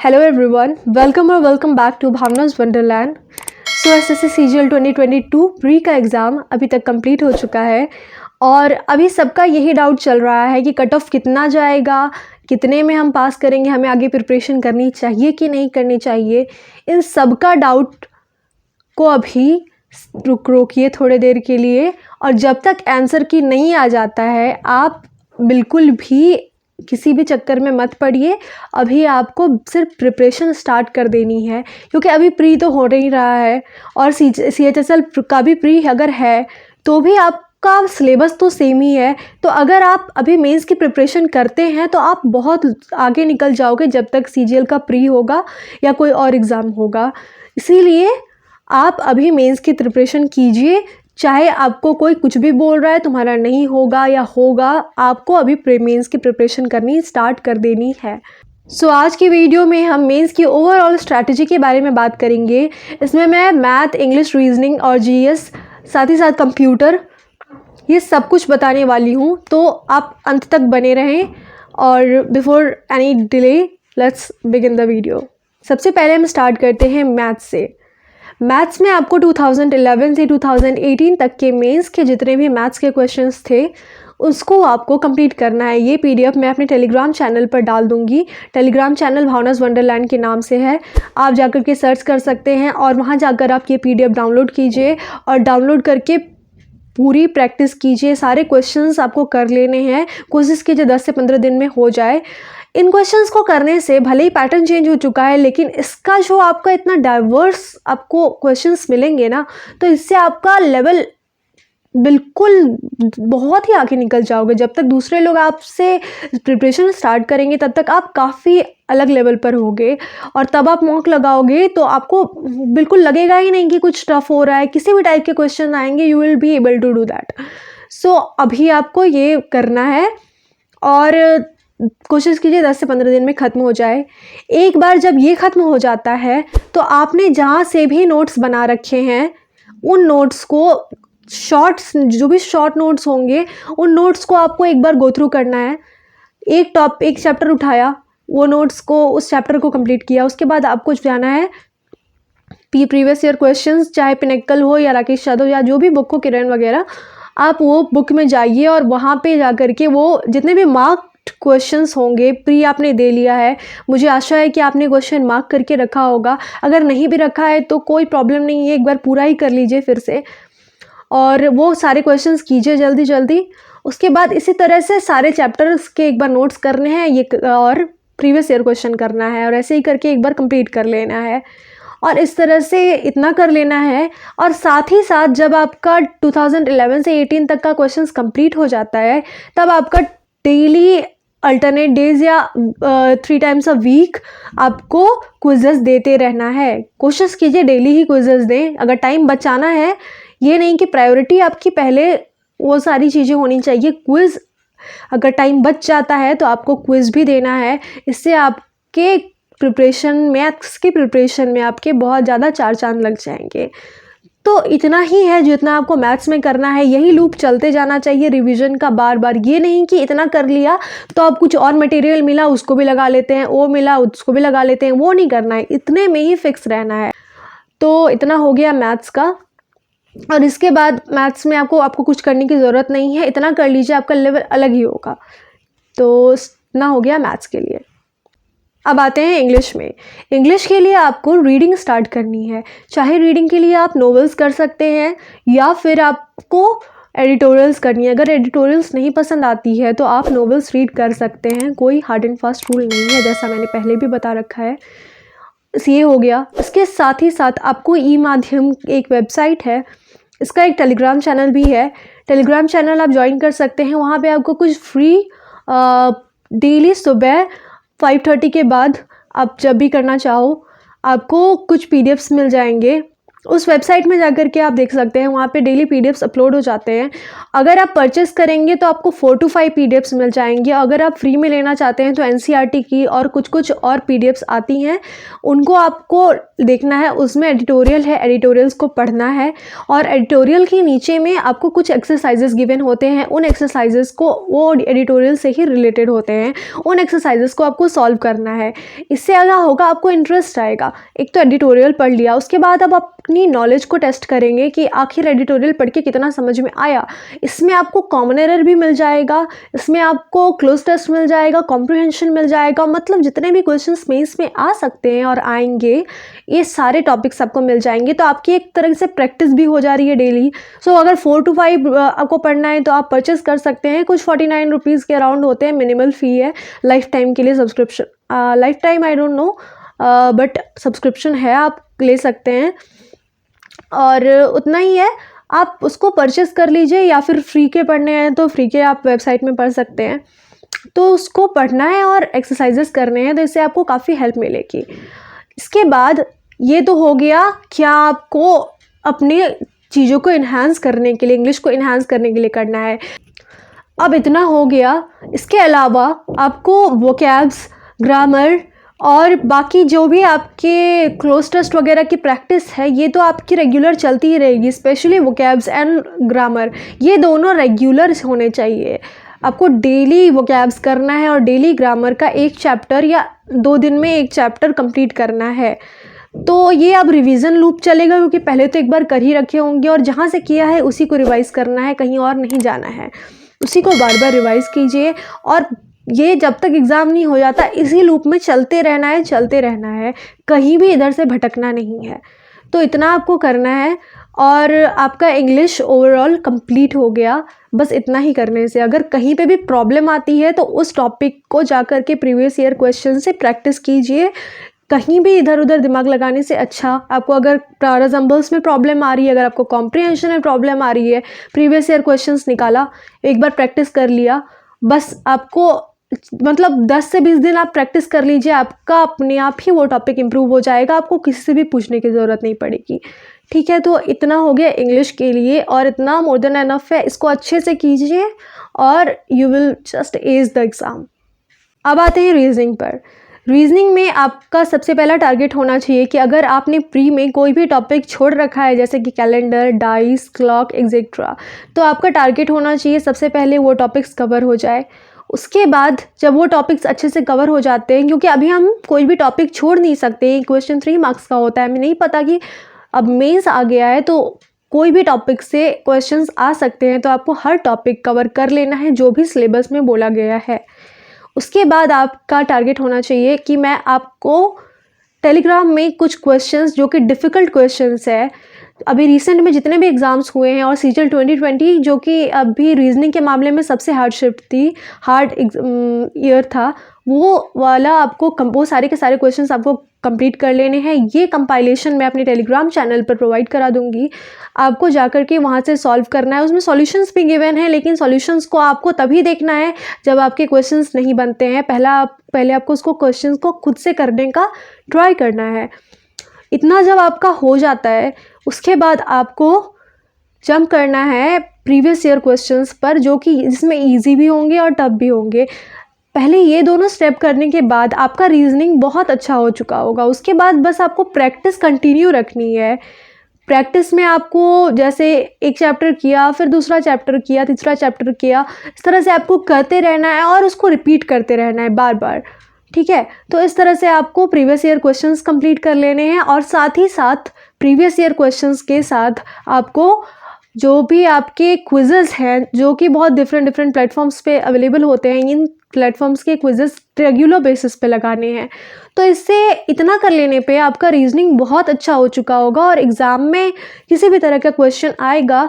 Hello everyone, welcome back to Bhavna's wonderland. So SSC CGL 2022 pre का exam अभी तक complete हो चुका है और अभी सबका यही डाउट चल रहा है कि कट ऑफ कितना जाएगा, कितने में हम पास करेंगे, हमें आगे प्रिपरेशन करनी चाहिए कि नहीं करनी चाहिए। इन सब का डाउट को अभी रोकिए थोड़ी देर के लिए, और जब तक आंसर की नहीं आ जाता है आप बिल्कुल भी किसी भी चक्कर में मत पड़िए। अभी आपको सिर्फ प्रिपरेशन स्टार्ट कर देनी है, क्योंकि अभी प्री तो हो नहीं रहा है और CHSL का भी प्री अगर है तो भी आपका सिलेबस तो सेम ही है। तो अगर आप अभी मेंस की प्रिपरेशन करते हैं तो आप बहुत आगे निकल जाओगे जब तक CGL का प्री होगा या कोई और एग्ज़ाम होगा। इसीलिए आप अभी मेंस की प्रिपरेशन कीजिए, चाहे आपको कोई कुछ भी बोल रहा है तुम्हारा नहीं होगा या होगा, आपको अभी मेंस की प्रिपरेशन करनी स्टार्ट कर देनी है। सो आज की वीडियो में हम मेंस की ओवरऑल स्ट्रैटेजी के बारे में बात करेंगे। इसमें मैं मैथ, इंग्लिश, रीजनिंग और GS साथ ही साथ कंप्यूटर ये सब कुछ बताने वाली हूँ, तो आप अंत तक बने रहें। और before any delay let's begin the video. सबसे पहले हम स्टार्ट करते हैं मैथ्स से। मैथ्स में आपको 2011 से 2018 तक के मेंस के जितने भी मैथ्स के क्वेश्चंस थे उसको आपको कंप्लीट करना है। ये PDF मैं अपने टेलीग्राम चैनल पर डाल दूँगी। टेलीग्राम चैनल भावनाज वंडरलैंड के नाम से है, आप जाकर के सर्च कर सकते हैं और वहाँ जाकर आप ये PDF डाउनलोड कीजिए और डाउनलोड करके पूरी प्रैक्टिस कीजिए। सारे क्वेश्चंस आपको कर लेने हैं, कोशिश कीजिए 10 से 15 दिन में हो जाए। इन क्वेश्चंस को करने से भले ही पैटर्न चेंज हो चुका है, लेकिन इसका जो आपका इतना डाइवर्स आपको क्वेश्चंस मिलेंगे ना, तो इससे आपका लेवल बिल्कुल बहुत ही आगे निकल जाओगे। जब तक दूसरे लोग आपसे प्रिपरेशन स्टार्ट करेंगे तब तक आप काफ़ी अलग लेवल पर होगे, और तब आप मॉक लगाओगे तो आपको बिल्कुल लगेगा ही नहीं कि कुछ टफ हो रहा है। किसी भी टाइप के क्वेश्चन आएंगे, you will be able to do that. So अभी आपको ये करना है और कोशिश कीजिए 10 से 15 दिन में ख़त्म हो जाए। एक बार जब ये ख़त्म हो जाता है तो आपने जहाँ से भी नोट्स बना रखे हैं उन नोट्स को शॉर्ट्स, जो भी शॉर्ट नोट्स होंगे उन नोट्स को आपको एक बार गो थ्रू करना है। एक चैप्टर उठाया, वो नोट्स को, उस चैप्टर को कंप्लीट किया, उसके बाद आपको जाना है प्रीवियस ईयर क्वेश्चंस, चाहे पिनेकल हो या राकेश यादव या जो भी बुक हो, किरण वगैरह, आप वो बुक में जाइए और वहाँ पे जा कर के वो जितने भी मार्क क्वेश्चंस होंगे, प्री आपने दे लिया है, मुझे आशा है कि आपने क्वेश्चन मार्क करके रखा होगा। अगर नहीं भी रखा है तो कोई प्रॉब्लम नहीं है, एक बार पूरा ही कर लीजिए फिर से, और वो सारे क्वेश्चंस कीजिए जल्दी जल्दी। उसके बाद इसी तरह से सारे चैप्टर्स के एक बार नोट्स करने हैं ये, और प्रीवियस ईयर क्वेश्चन करना है, और ऐसे ही करके एक बार कंप्लीट कर लेना है। और इस तरह से इतना कर लेना है। और साथ ही साथ जब आपका 2011 से 18 तक का क्वेश्चंस कंप्लीट हो जाता है, तब आपका डेली अल्टरनेट डेज या 3 टाइम्स अ वीक आपको क्विजेस देते रहना है। कोशिश कीजिए डेली ही क्विजेस दें, अगर टाइम बचाना है। ये नहीं कि प्रायोरिटी आपकी पहले वो सारी चीज़ें होनी चाहिए। क्विज़ अगर टाइम बच जाता है तो आपको क्विज़ भी देना है। इससे आपके प्रिपरेशन, मैथ्स की प्रिपरेशन में आपके बहुत ज़्यादा 4 चांद लग जाएंगे। तो इतना ही है जितना आपको मैथ्स में करना है। यही लूप चलते जाना चाहिए रिवीजन का बार बार। ये नहीं कि इतना कर लिया तो अब कुछ और मटेरियल मिला उसको भी लगा लेते हैं, वो मिला उसको भी लगा लेते हैं, वो नहीं करना है। इतने में ही फिक्स रहना है। तो इतना हो गया मैथ्स का। और इसके बाद मैथ्स में आपको कुछ करने की ज़रूरत नहीं है, इतना कर लीजिए, आपका लेवल अलग ही होगा। तो इतना हो गया मैथ्स के लिए। अब आते हैं इंग्लिश में। इंग्लिश के लिए आपको रीडिंग स्टार्ट करनी है। चाहे रीडिंग के लिए आप नॉवेल्स कर सकते हैं या फिर आपको एडिटोरियल्स करनी है। अगर एडिटोरियल्स नहीं पसंद आती है तो आप नॉवेल्स रीड कर सकते हैं, कोई हार्ड एंड फास्ट रूल नहीं है, जैसा मैंने पहले भी बता रखा है। ये हो गया। इसके साथ ही साथ आपको ई-माध्यम एक वेबसाइट है, इसका एक टेलीग्राम चैनल भी है। टेलीग्राम चैनल आप ज्वाइन कर सकते हैं। वहाँ पे आपको कुछ फ्री डेली सुबह 5:30 के बाद आप जब भी करना चाहो आपको कुछ PDFs मिल जाएंगे, उस वेबसाइट में जाकर के आप देख सकते हैं, वहाँ पे डेली पीडीएफ्स अपलोड हो जाते हैं। अगर आप परचेस करेंगे तो आपको 4 to 5 पीडीएफ्स मिल जाएंगे। अगर आप फ्री में लेना चाहते हैं तो एनसीईआरटी की और कुछ और पीडीएफ्स आती हैं, उनको आपको देखना है। उसमें एडिटोरियल है, एडिटोरियल्स को पढ़ना है और एडिटोरियल के नीचे में आपको कुछ एक्सरसाइजेस गिवन होते हैं। उन एक्सरसाइजेस को, वो एडिटोरियल से ही रिलेटेड होते हैं, उन एक्सरसाइजेस को आपको सॉल्व करना है। इससे क्या होगा, आपको इंटरेस्ट आएगा। एक तो एडिटोरियल पढ़ लिया, उसके बाद अब अपनी नॉलेज को टेस्ट करेंगे कि आखिर एडिटोरियल पढ़ के कितना समझ में आया। इसमें आपको कॉमन एरर भी मिल जाएगा, इसमें आपको क्लोज टेस्ट मिल जाएगा, कॉम्प्रिहेंशन मिल जाएगा, मतलब जितने भी क्वेश्चंस मेंस में आ सकते हैं और आएंगे, ये सारे टॉपिक्स आपको मिल जाएंगे। तो आपकी एक तरह से प्रैक्टिस भी हो जा रही है डेली। सो अगर 4 to 5 आपको पढ़ना है तो आप परचेस कर सकते हैं। कुछ 49 रुपीज़ के अराउंड होते हैं, मिनिमल फ़ी है लाइफ टाइम के लिए subscription. Life time I don't know, but subscription है, आप ले सकते हैं और उतना ही है। आप उसको परचेस कर लीजिए, या फिर फ्री के पढ़ने हैं तो फ्री के आप वेबसाइट में पढ़ सकते हैं। तो उसको पढ़ना है और एक्सरसाइजेस करने हैं, तो इससे आपको काफ़ी हेल्प मिलेगी। इसके बाद ये तो हो गया क्या आपको अपने चीज़ों को इन्हांस करने के लिए, इंग्लिश को इन्हांस करने के लिए करना है। अब इतना हो गया। इसके अलावा आपको वोकैब्स, ग्रामर और बाकी जो भी आपके क्लोज टेस्ट वगैरह की प्रैक्टिस है, ये तो आपकी रेगुलर चलती ही रहेगी। स्पेशली वोकैब्स एंड ग्रामर, ये दोनों रेगुलर होने चाहिए। आपको डेली वोकैब्स करना है और डेली ग्रामर का एक चैप्टर या 2 दिन में एक चैप्टर कंप्लीट करना है। तो ये अब रिवीजन लूप चलेगा, क्योंकि पहले तो एक बार कर ही रखे होंगे और जहाँ से किया है उसी को रिवाइज़ करना है, कहीं और नहीं जाना है। उसी को बार बार रिवाइज़ कीजिए और ये जब तक एग्ज़ाम नहीं हो जाता, इसी लूप में चलते रहना है, चलते रहना है, कहीं भी इधर से भटकना नहीं है। तो इतना आपको करना है और आपका इंग्लिश ओवरऑल कंप्लीट हो गया। बस इतना ही करने से, अगर कहीं पे भी प्रॉब्लम आती है तो उस टॉपिक को जाकर के प्रीवियस ईयर क्वेश्चन से प्रैक्टिस कीजिए। कहीं भी इधर उधर दिमाग लगाने से अच्छा, आपको अगर पैराजम्बल्स में प्रॉब्लम आ रही है, अगर आपको कॉम्प्रिहेंशन में प्रॉब्लम आ रही है, प्रीवियस ईयर क्वेश्चंस निकाला, एक बार प्रैक्टिस कर लिया, बस आपको मतलब 10 से 20 दिन आप प्रैक्टिस कर लीजिए, आपका अपने आप ही वो टॉपिक इम्प्रूव हो जाएगा। आपको किसी से भी पूछने की ज़रूरत नहीं पड़ेगी। ठीक है, तो इतना हो गया इंग्लिश के लिए और इतना मोर देन एनफ है। इसको अच्छे से कीजिए और you will just ace the exam. अब आते हैं रीजनिंग पर। रीजनिंग में आपका सबसे पहला टारगेट होना चाहिए कि अगर आपने प्री में कोई भी टॉपिक छोड़ रखा है, जैसे कि कैलेंडर, डाइस, क्लॉक एक्सेट्रा, तो आपका टारगेट होना चाहिए सबसे पहले वो टॉपिक्स कवर हो जाए। उसके बाद जब वो टॉपिक्स अच्छे से कवर हो जाते हैं, क्योंकि अभी हम कोई भी टॉपिक छोड़ नहीं सकते, क्वेश्चन 3 मार्क्स का होता है, हमें नहीं पता कि अब मेंस आ गया है तो कोई भी टॉपिक से क्वेश्चंस आ सकते हैं, तो आपको हर टॉपिक कवर कर लेना है जो भी सिलेबस में बोला गया है। उसके बाद आपका टारगेट होना चाहिए कि मैं आपको टेलीग्राम में कुछ क्वेश्चंस जो कि डिफ़िकल्ट क्वेश्चंस है, अभी रिसेंट में जितने भी एग्ज़ाम्स हुए हैं और सीजीएल 2020 जो कि अभी रीजनिंग के मामले में सबसे हार्ड शिफ्ट थी, हार्ड ईयर था, वो वाला आपको वो सारे के सारे क्वेश्चंस आपको कंप्लीट कर लेने हैं। ये कंपाइलेशन मैं अपने टेलीग्राम चैनल पर प्रोवाइड करा दूंगी, आपको जाकर के वहाँ से सॉल्व करना है। उसमें सॉल्यूशंस भी गिवन हैं, लेकिन सॉल्यूशंस को आपको तभी देखना है जब आपके क्वेश्चंस नहीं बनते हैं। पहले आपको उसको क्वेश्चंस को खुद से करने का ट्राई करना है। इतना जब आपका हो जाता है, उसके बाद आपको जंप करना है प्रीवियस ईयर क्वेश्चंस पर, जो कि जिसमें इजी भी होंगे और टफ भी होंगे। पहले ये दोनों स्टेप करने के बाद आपका रीजनिंग बहुत अच्छा हो चुका होगा। उसके बाद बस आपको प्रैक्टिस कंटिन्यू रखनी है। प्रैक्टिस में आपको जैसे एक चैप्टर किया, फिर दूसरा चैप्टर किया, तीसरा चैप्टर किया, इस तरह से आपको करते रहना है और उसको रिपीट करते रहना है बार बार। ठीक है, तो इस तरह से आपको प्रीवियस ईयर क्वेश्चंस कंप्लीट कर लेने हैं और साथ ही साथ प्रीवियस ईयर क्वेश्चंस के साथ आपको जो भी आपके क्विज़ेस हैं, जो कि बहुत डिफरेंट प्लेटफॉर्म्स पे अवेलेबल होते हैं, इन प्लेटफॉर्म्स के क्विज़ेस रेगुलर बेसिस पे लगाने हैं। तो इससे इतना कर लेने पे आपका रीजनिंग बहुत अच्छा हो चुका होगा और एग्ज़ाम में किसी भी तरह का क्वेश्चन आएगा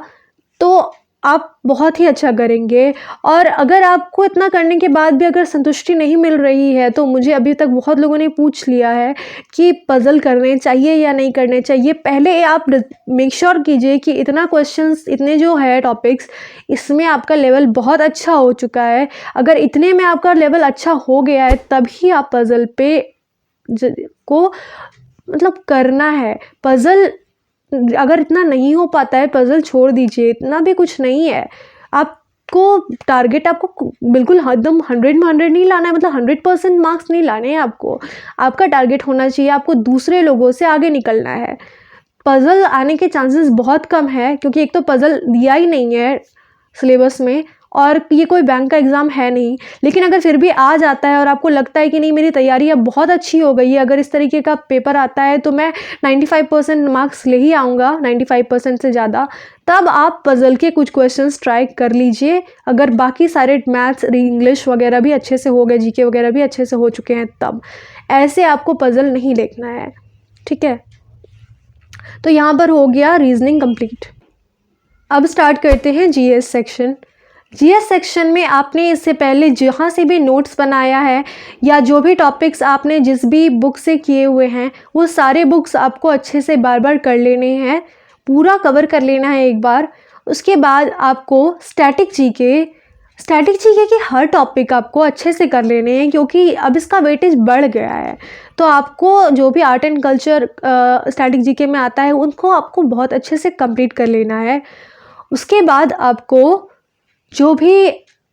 तो आप बहुत ही अच्छा करेंगे। और अगर आपको इतना करने के बाद भी अगर संतुष्टि नहीं मिल रही है, तो मुझे अभी तक बहुत लोगों ने पूछ लिया है कि पज़ल करने चाहिए या नहीं करने चाहिए। पहले आप मेक श्योर कीजिए कि इतना क्वेश्चंस, इतने जो है टॉपिक्स, इसमें आपका लेवल बहुत अच्छा हो चुका है। अगर इतने में आपका लेवल अच्छा हो गया है, तभी आप पज़ल पे को मतलब करना है। पज़ल अगर इतना नहीं हो पाता है पज़ल छोड़ दीजिए, इतना भी कुछ नहीं है। आपको टारगेट आपको बिल्कुल एकदम 100 में 100 नहीं लाना है, मतलब 100% मार्क्स नहीं लाने हैं आपको। आपका टारगेट होना चाहिए आपको दूसरे लोगों से आगे निकलना है। पज़ल आने के चांसेस बहुत कम है क्योंकि एक तो पज़ल दिया ही नहीं है सिलेबस में और ये कोई बैंक का एग्ज़ाम है नहीं। लेकिन अगर फिर भी आ जाता है और आपको लगता है कि नहीं मेरी तैयारी अब बहुत अच्छी हो गई है, अगर इस तरीके का पेपर आता है तो मैं 95% मार्क्स ले ही आऊँगा, 95% से ज़्यादा, तब आप पज़ल के कुछ क्वेश्चंस ट्राई कर लीजिए। अगर बाकी सारे मैथ्स, इंग्लिश वगैरह भी अच्छे से हो गए, जीके वगैरह भी अच्छे से हो चुके हैं, तब ऐसे आपको पज़ल नहीं देखना है, ठीक है। तो यहाँ पर हो गया रीजनिंग कंप्लीट। अब स्टार्ट करते हैं जीएस सेक्शन। जीएस सेक्शन में आपने इससे पहले जहाँ से भी नोट्स बनाया है या जो भी टॉपिक्स आपने जिस भी बुक से किए हुए हैं वो सारे बुक्स आपको अच्छे से बार बार कर लेने हैं, पूरा कवर कर लेना है एक बार। उसके बाद आपको स्टैटिक जीके की हर टॉपिक आपको अच्छे से कर लेने हैं क्योंकि अब इसका वेटेज बढ़ गया है। तो आपको जो भी art and culture static GK में आता है उनको आपको बहुत अच्छे से कंप्लीट कर लेना है। उसके बाद आपको जो भी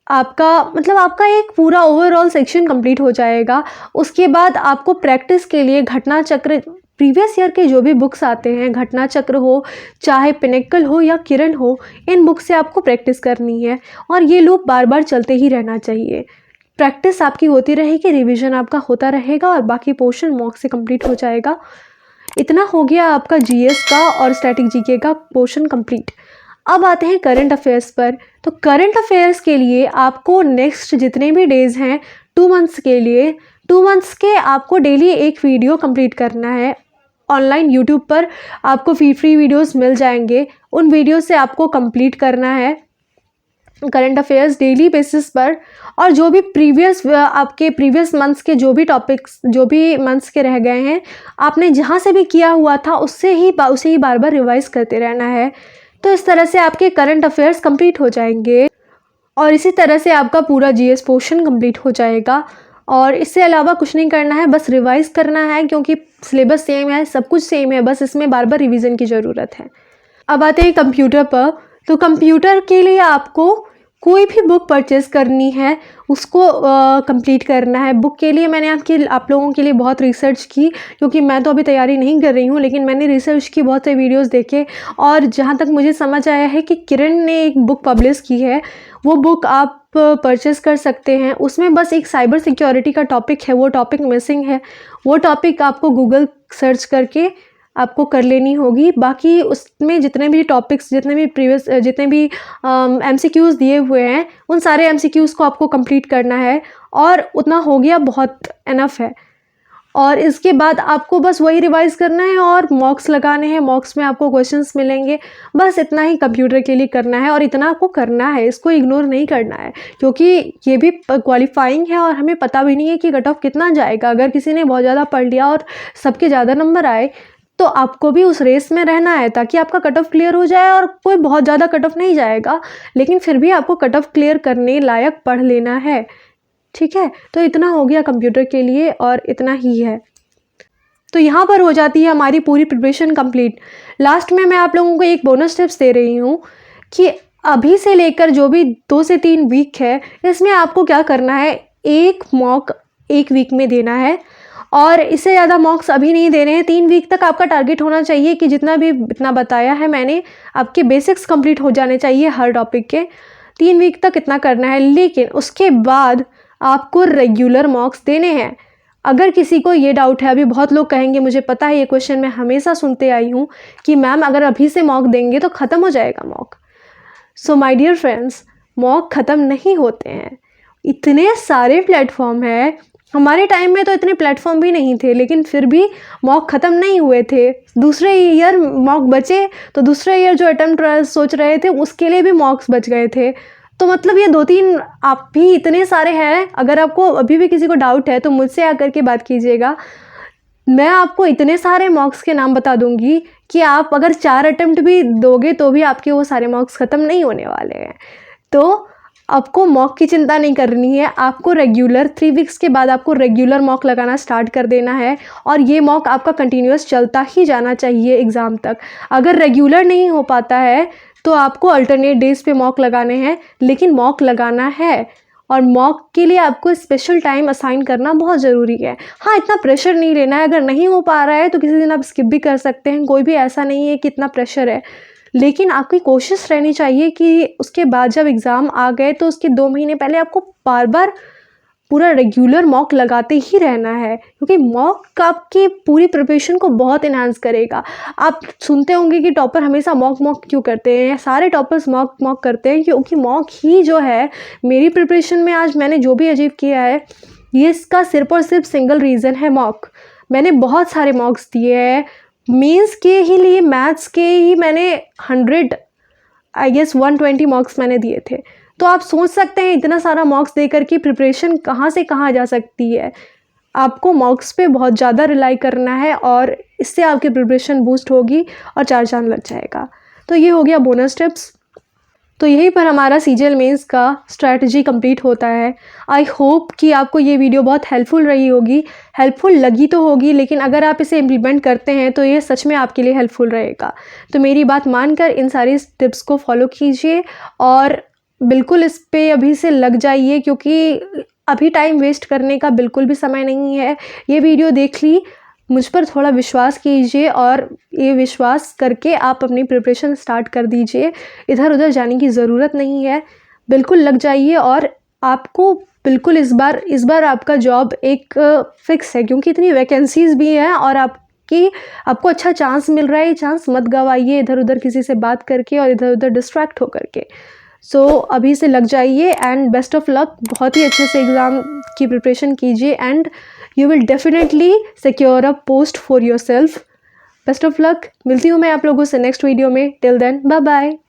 आपका मतलब आपका एक पूरा ओवरऑल सेक्शन कंप्लीट हो जाएगा। उसके बाद आपको प्रैक्टिस के लिए घटना चक्र, प्रीवियस ईयर के जो भी बुक्स आते हैं, घटना चक्र हो चाहे पिनेकल हो या किरण हो, इन बुक से आपको प्रैक्टिस करनी है और ये लूप बार बार चलते ही रहना चाहिए। प्रैक्टिस आपकी होती रहेगी, रिवीजन आपका होता रहेगा और बाकी पोर्शन मॉक से कंप्लीट हो जाएगा। इतना हो गया आपका जीएस का और स्टैटिक जीके का पोर्शन कंप्लीट। अब आते हैं करंट अफेयर्स पर। तो करंट अफेयर्स के लिए आपको नेक्स्ट जितने भी डेज़ हैं 2 मंथ्स के लिए, 2 मंथ्स के आपको डेली एक वीडियो कंप्लीट करना है। ऑनलाइन यूट्यूब पर आपको फ्री वीडियोस मिल जाएंगे, उन वीडियो से आपको कंप्लीट करना है करंट अफेयर्स डेली बेसिस पर। और जो भी आपके प्रीवियस मंथ्स के जो भी टॉपिक्स, जो भी मंथ्स के रह गए हैं, आपने जहाँ से भी किया हुआ था उसे ही बार बार रिवाइज करते रहना है। तो इस तरह से आपके करंट अफेयर्स कंप्लीट हो जाएंगे और इसी तरह से आपका पूरा जीएस पोर्शन कंप्लीट हो जाएगा। और इससे अलावा कुछ नहीं करना है, बस रिवाइज करना है क्योंकि सिलेबस सेम है, सब कुछ सेम है, बस इसमें बार बार रिवीजन की ज़रूरत है। अब आते हैं कंप्यूटर पर। तो कंप्यूटर के लिए आपको कोई भी बुक परचेज़ करनी है उसको कंप्लीट करना है। बुक के लिए मैंने आप लोगों के लिए बहुत रिसर्च की क्योंकि मैं तो अभी तैयारी नहीं कर रही हूँ, लेकिन मैंने रिसर्च की, बहुत से वीडियोस देखे और जहाँ तक मुझे समझ आया है कि किरण ने एक बुक पब्लिश की है, वो बुक आप परचेज़ कर सकते हैं। उसमें बस एक साइबर सिक्योरिटी का टॉपिक है, वो टॉपिक मिसिंग है, वो टॉपिक आपको गूगल सर्च करके आपको कर लेनी होगी। बाकी उसमें जितने भी टॉपिक्स, जितने भी एमसीक्यूज़ दिए हुए हैं, उन सारे एमसीक्यूज़ को आपको कंप्लीट करना है और उतना हो गया, बहुत इनफ है। और इसके बाद आपको बस वही रिवाइज़ करना है और मॉक्स लगाने हैं, मॉक्स में आपको क्वेश्चंस मिलेंगे। बस इतना ही कंप्यूटर के लिए करना है और इतना आपको करना है, इसको इग्नोर नहीं करना है क्योंकि ये भी क्वालिफाइंग है और हमें पता भी नहीं है कि कट ऑफ कितना जाएगा। अगर किसी ने बहुत ज़्यादा पढ़ लिया और सबके ज़्यादा नंबर आए तो आपको भी उस रेस में रहना है ताकि आपका कट ऑफ क्लियर हो जाए। और कोई बहुत ज़्यादा कट ऑफ नहीं जाएगा, लेकिन फिर भी आपको कट ऑफ क्लियर करने लायक पढ़ लेना है, ठीक है। तो इतना हो गया कंप्यूटर के लिए और इतना ही है। तो यहाँ पर हो जाती है हमारी पूरी प्रिपरेशन कंप्लीट। लास्ट में मैं आप लोगों को एक बोनस टिप्स दे रही हूँ कि अभी से लेकर जो भी 2 से 3 वीक है, इसमें आपको क्या करना है, एक मॉक 1 वीक में देना है और इससे ज़्यादा मॉक्स अभी नहीं देने हैं। 3 वीक तक आपका टारगेट होना चाहिए कि जितना बताया है मैंने, आपके बेसिक्स कंप्लीट हो जाने चाहिए हर टॉपिक के। 3 वीक तक इतना करना है, लेकिन उसके बाद आपको रेगुलर मॉक्स देने हैं। अगर किसी को ये डाउट है, अभी बहुत लोग कहेंगे, मुझे पता है ये क्वेश्चन मैं हमेशा सुनते आई हूँ कि मैम अगर अभी से मॉक देंगे तो ख़त्म हो जाएगा mock. So my dear friends, mock ख़त्म नहीं होते हैं। इतने सारे प्लेटफॉर्म हैं, हमारे टाइम में तो इतने प्लेटफॉर्म भी नहीं थे, लेकिन फिर भी मॉक ख़त्म नहीं हुए थे। दूसरे ईयर मॉक बचे तो दूसरे ईयर जो अटेम्प्ट सोच रहे थे उसके लिए भी मॉक्स बच गए थे। तो मतलब ये 2-3 आप भी इतने सारे हैं। अगर आपको अभी भी किसी को डाउट है तो मुझसे आकर के बात कीजिएगा, मैं आपको इतने सारे मॉक्स के नाम बता दूंगी कि आप अगर 4 अटेम्प्ट भी दोगे तो भी आपके वो सारे मॉक्स ख़त्म नहीं होने वाले हैं। तो आपको मॉक की चिंता नहीं करनी है, आपको रेगुलर 3 वीक्स के बाद आपको रेगुलर मॉक लगाना स्टार्ट कर देना है और ये मॉक आपका कंटिन्यूअस चलता ही जाना चाहिए एग्ज़ाम तक। अगर रेगुलर नहीं हो पाता है तो आपको अल्टरनेट डेज़ पे मॉक लगाने हैं, लेकिन मॉक लगाना है और मॉक के लिए आपको स्पेशल टाइम असाइन करना बहुत ज़रूरी है। हाँ, इतना प्रेशर नहीं लेना है, अगर नहीं हो पा रहा है तो किसी दिन आप स्किप भी कर सकते हैं, कोई भी ऐसा नहीं है कि इतना प्रेशर है। लेकिन आपकी कोशिश रहनी चाहिए कि उसके बाद जब एग्ज़ाम आ गए तो उसके 2 महीने पहले आपको बार-बार पूरा रेगुलर मॉक लगाते ही रहना है, क्योंकि मॉक आपकी पूरी प्रिपरेशन को बहुत एनहांस करेगा। आप सुनते होंगे कि टॉपर हमेशा मॉक क्यों करते हैं, सारे टॉपर्स मॉक करते हैं क्योंकि मॉक ही जो है मेरी प्रिपरेशन में आज मैंने जो भी अचीव किया है, ये इसका सिर्फ और सिर्फ सिंगल रीज़न है मॉक। मैंने बहुत सारे मॉक्स दिए हैं, मेंस के ही लिए मैथ्स के ही मैंने 100 आई गेस 120 मॉक्स मैंने दिए थे। तो आप सोच सकते हैं इतना सारा मॉक्स देकर कि प्रिपरेशन कहाँ से कहाँ जा सकती है। आपको मॉक्स पे बहुत ज़्यादा रिलाई करना है और इससे आपकी प्रिपरेशन बूस्ट होगी और 4 चाँद लग जाएगा। तो ये हो गया बोनस टिप्स। तो यहीं पर हमारा सीजीएल मेंस का स्ट्रैटेजी कंप्लीट होता है। आई होप कि आपको ये वीडियो बहुत हेल्पफुल रही होगी, हेल्पफुल लगी तो होगी, लेकिन अगर आप इसे इम्प्लीमेंट करते हैं तो ये सच में आपके लिए हेल्पफुल रहेगा। तो मेरी बात मानकर इन सारी टिप्स को फॉलो कीजिए और बिल्कुल इस पे अभी से लग जाइए, क्योंकि अभी टाइम वेस्ट करने का बिल्कुल भी समय नहीं है। ये वीडियो देख ली, मुझ पर थोड़ा विश्वास कीजिए और ये विश्वास करके आप अपनी प्रिपरेशन स्टार्ट कर दीजिए। इधर उधर जाने की ज़रूरत नहीं है, बिल्कुल लग जाइए और आपको बिल्कुल इस बार आपका जॉब एक फ़िक्स है, क्योंकि इतनी वैकेंसीज़ भी हैं और आपको अच्छा चांस मिल रहा है। ये चांस मत गवाइए इधर उधर किसी से बात करके और इधर उधर डिस्ट्रैक्ट होकर के। सो अभी से लग जाइए एंड बेस्ट ऑफ लक। बहुत ही अच्छे से एग्ज़ाम की प्रिपरेशन कीजिए and you will definitely secure a post for yourself. Best of luck. मिलती हूँ मैं आप लोगों से नेक्स्ट वीडियो में. Till then, bye bye.